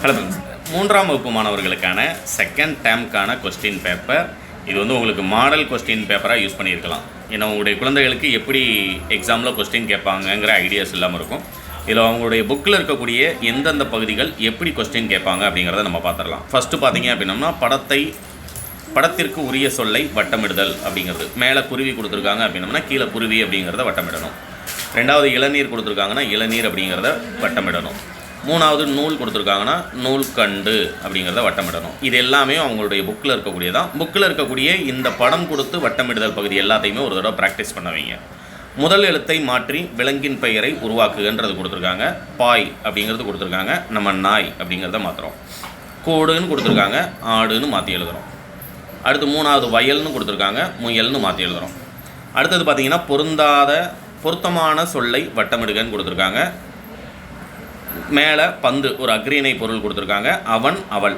Hello friends, 3ஆம் வகுப்பு மாணவர்களுக்கான செகண்ட் டேர்முக்கான கொஸ்டின் பேப்பர். இது வந்து உங்களுக்கு மாடல் கொஸ்டின் பேப்பராக யூஸ் பண்ணியிருக்கலாம். ஏன்னா உங்களுடைய குழந்தைகளுக்கு எப்படி எக்ஸாமில் கொஸ்டின் கேட்பாங்கங்கிற ஐடியாஸ் இல்லாமல் இருக்கும். இதில் அவங்களுடைய புக்கில் இருக்கக்கூடிய எந்தெந்த பகுதிகள் எப்படி கொஸ்டின் கேட்பாங்க அப்படிங்கிறத நம்ம பார்த்துடலாம். ஃபஸ்ட்டு பார்த்தீங்க அப்படின்னம்னா படத்திற்கு உரிய சொல்லை வட்டமிடுதல் அப்படிங்கிறது. மேலே குருவி கொடுத்துருக்காங்க அப்படின்னம்னா கீழே குருவி அப்படிங்கிறத வட்டமிடணும். ரெண்டாவது இளநீர் கொடுத்துருக்காங்கன்னா இளநீர் அப்படிங்கிறத வட்டமிடணும். மூணாவது நூல் கொடுத்துருக்காங்கன்னா நூல்கண்டு அப்படிங்கிறத வட்டமிடணும். இது எல்லாமே அவங்களுடைய புக்கில் இருக்கக்கூடியதான். புக்கில் இருக்கக்கூடிய இந்த படம் கொடுத்து வட்டமிடுதல் பகுதி எல்லாத்தையுமே ஒரு தடவை ப்ராக்டிஸ் பண்ண வைங்க. முதல் எழுத்தை மாற்றி விலங்கின் பெயரை உருவாக்குகின்றது கொடுத்துருக்காங்க. பாய் அப்படிங்கிறது கொடுத்துருக்காங்க, நம்ம நாய் அப்படிங்கிறத மாற்றுறோம். கூடுன்னு கொடுத்துருக்காங்க, ஆடுன்னு மாற்றி எழுதுகிறோம். அடுத்து மூணாவது வயல்னு கொடுத்துருக்காங்க, முயல்னு மாற்றி எழுதுகிறோம். அடுத்தது பார்த்திங்கன்னா பொருத்தமான சொல்லை வட்டமிடுகன்னு கொடுத்துருக்காங்க. மேலே பந்து ஒரு அக்ரிணை பொருள் கொடுத்துருக்காங்க. அவன் அவள்.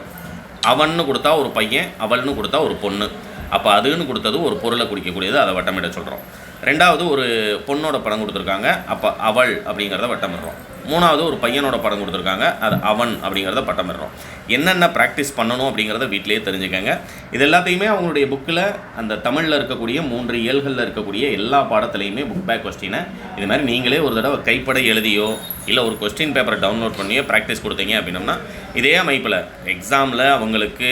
அவன்னு கொடுத்தா ஒரு பையன், அவள்னு கொடுத்தா ஒரு பொண்ணு. அப்போ அதுன்னு கொடுத்தது ஒரு பொருளை குறிக்கக்கூடியது, அதை வட்டமிட சொல்கிறோம். ரெண்டாவது ஒரு பொண்ணோட படம் கொடுத்துருக்காங்க, அப்போ அவள் அப்படிங்கிறத வட்டமிடுறோம். மூணாவது ஒரு பையனோட படம் கொடுத்துருக்காங்க, அது அவன் அப்படிங்கிறத வட்டமிடுறோம். என்னென்ன ப்ராக்டிஸ் பண்ணணும் அப்படிங்கிறத வீட்டிலேயே தெரிஞ்சுக்கங்க. இது எல்லாத்தையுமே அவங்களுடைய புக்கில் அந்த தமிழில் இருக்கக்கூடிய 3 இயல்களில் இருக்கக்கூடிய எல்லா பாடத்துலையுமே புக் பேக் கொஸ்டினை இது மாதிரி நீங்களே ஒரு தடவை கைப்பட எழுதியோ இல்லை ஒரு கொஸ்டின் பேப்பரை டவுன்லோட் பண்ணியோ ப்ராக்டிஸ் கொடுத்தீங்க அப்படின்னம்னா இதே அமைப்பில் எக்ஸாமில் அவங்களுக்கு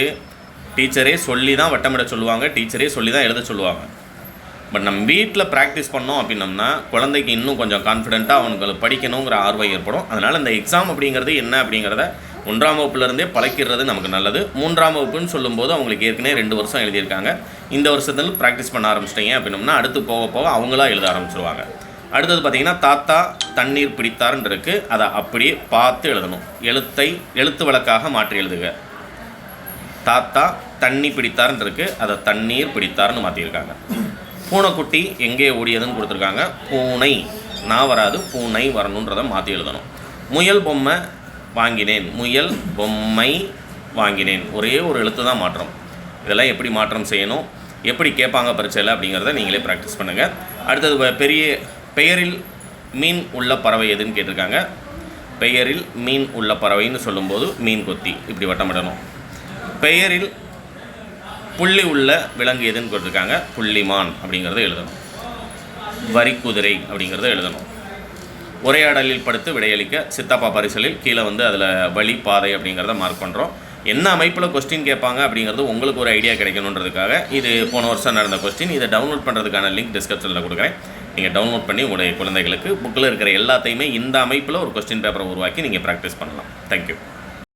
டீச்சரே சொல்லி தான் வட்டமிட சொல்லுவாங்க, டீச்சரே சொல்லி தான் எழுத சொல்லுவாங்க. பட் நம்ம வீட்டில் ப்ராக்டிஸ் பண்ணோம் அப்படின்னம்னா குழந்தைக்கு இன்னும் கொஞ்சம் கான்ஃபிடென்ட்டாக அவங்களுக்கு படிக்கணுங்கிற ஆர்வம் ஏற்படும். அதனால் இந்த எக்ஸாம் அப்படிங்கிறது என்ன அப்படிங்கிறத 1ஆம் வகுப்புலேருந்தே பழக்கிறது நமக்கு நல்லது. 3ஆம் வகுப்புன்னு சொல்லும்போது அவங்களுக்கு ஏற்கனவே 2 வருஷம் எழுதியிருக்காங்க. இந்த வருஷத்தில் ப்ராக்டிஸ் பண்ண ஆரம்பிச்சிட்டிங்க அப்படின்னம்னா அடுத்து போக போக அவங்களா எழுத ஆரம்பிச்சிருவாங்க. அடுத்தது பார்த்திங்கன்னா தாத்தா தண்ணீர் பிடித்தாருன்னு இருக்குது, அதை அப்படியே பார்த்து எழுதணும். எழுத்து வழக்காக மாற்றி எழுதுக. தாத்தா தண்ணி பிடித்தாருன்னு இருக்குது, அதை தண்ணீர் பிடித்தாருன்னு மாற்றியிருக்காங்க. பூனைக்குட்டி எங்கே ஓடியதுன்னு கொடுத்துருக்காங்க. பூனை நான் வராது, பூனை வரணுன்றதை மாற்றி எழுதணும். முயல் பொம்மை வாங்கினேன், முயல் பொம்மை வாங்கினேன். ஒரே ஒரு எழுத்து தான் மாற்றம். இதெல்லாம் எப்படி மாற்றம் செய்யணும், எப்படி கேட்பாங்க பரீட்சையில் அப்படிங்கிறத நீங்களே ப்ராக்டிஸ் பண்ணுங்கள். அடுத்தது பெயரில் மீன் உள்ள பறவை எதுன்னு கேட்டிருக்காங்க. பெயரில் மீன் உள்ள பறவைன்னு சொல்லும்போது மீன் கொத்தி இப்படி வட்டமிடணும். பெயரில் புள்ளி உள்ள விலங்கு எதுன்னு கொடுத்துருக்காங்க. புள்ளிமான் அப்படிங்கிறத எழுதணும். வரிக்குதிரை அப்படிங்கிறத எழுதணும். உரையாடலில் படுத்து விடையளிக்க சித்தப்பா பரிசலில் கீழே வந்து அதில் வழி பாதை அப்படிங்கிறத மார்க் பண்ணுறோம். என்ன அமைப்பில் கொஸ்டின் கேட்பாங்க அப்படிங்கிறது உங்களுக்கு ஒரு ஐடியா கிடைக்கணுன்றதுக்காக இது போன வருஷம் நடந்த கொஸ்டின். இதை டவுன்லோட் பண்ணுறதுக்கான லிங்க் டிஸ்கிரிப்ஷனில் கொடுக்குறேன். நீங்கள் டவுன்லோட் பண்ணி உங்களுடைய குழந்தைகளுக்கு புக்கில் இருக்கிற எல்லாத்தையுமே இந்த அமைப்பில் ஒரு கொஸ்டின் பேப்பரை உருவாக்கி நீங்கள் ப்ராக்டிஸ் பண்ணலாம். தேங்க்யூ.